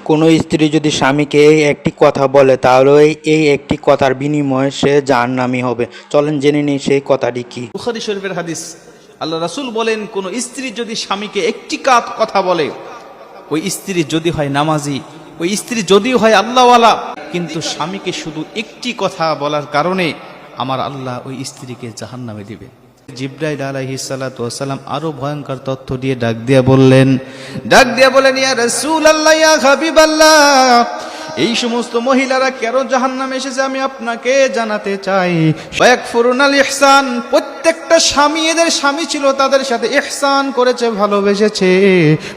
কোনো স্ত্রী যদি স্বামীকে এই একটি কথা বলে তাহলে এই একটি কথার বিনিময়ে সে জাহান্নামী হবে। চলেন জেনে নিই সেই কথাটি কি। বুখারী শরীফের হাদিস, আল্লাহ রাসূল বলেন, কোন স্ত্রী যদি স্বামীকে একটি কথা বলে, ওই স্ত্রী যদি হয় নামাজি, ওই স্ত্রী যদিও হয় আল্লাহওয়ালা, কিন্তু স্বামীকে শুধু একটি কথা বলার কারণে আমার আল্লাহ ওই স্ত্রীকে জাহান্নামে দিবে। জিবরাইল আলাইহিস সালাতু ওয়াস সালাম আরো ভয়ঙ্কর তথ্য দিয়ে ডাক দিয়ে বললেন, ইয়া রাসূলুল্লাহ, ইয়া হাবিবাল্লাহ, এই সমস্ত মহিলারা কেন জাহান্নামে এসেছে আমি আপনাকে জানাতে চাই। ওয়াকফুরুনাল ইহসান, প্রত্যেকটা স্বামী, এদের স্বামী ছিল, তাদের সাথে ইহসান করেছে, ভালোবেসেছে,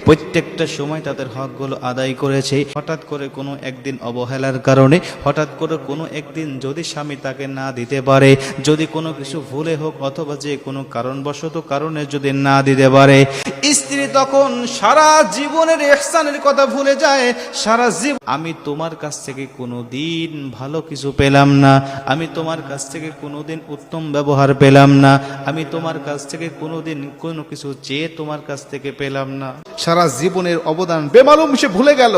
প্রত্যেকটা সময় তাদের হকগুলো আদায় করেছে। হঠাৎ করে কোনো একদিন অবহেলার কারণে, হঠাৎ করে কোনো একদিন যদি স্বামী তাকে না দিতে পারে, যদি কোনো কিছু ভুলে হোক অথবা যে কোনো কারণবশত কারণে যদি না দিতে পারে, স্ত্রী তখন সারা জীবনের ইহসানের কথা ভুলে যায়। সারা জীবন আমি তোমার কাছ থেকে কোনোদিন ভালো কিছু পেলাম না, আমি তোমার কাছ থেকে কোনোদিন উত্তম ব্যবহার পেলাম না, আমি তোমার কাছ থেকে কোনোদিন কোনো কিছু চেয়ে তোমার কাছ থেকে পেলাম না। সারা জীবনের অবদান বেমালুম সে ভুলে গেল।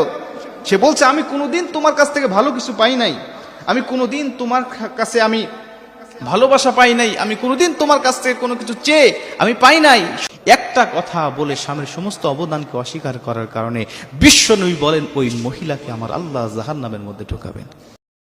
সে বলছে আমি কোনোদিন তোমার কাছ থেকে ভালো কিছু পাই নাই, আমি কোনোদিন তোমার কাছে আমি ভালোবাসা পাই নাই, আমি কোনোদিন তোমার কাছ থেকে কোনো কিছু চেয়ে আমি পাই নাই। একটা কথা বলে স্বামীর সমস্ত অবদানকে অস্বীকার করার কারণে বিশ্বনবী বলেন, ওই মহিলাকে আমার আল্লাহ জাহান্নামের মধ্যে ঢোকাবেন।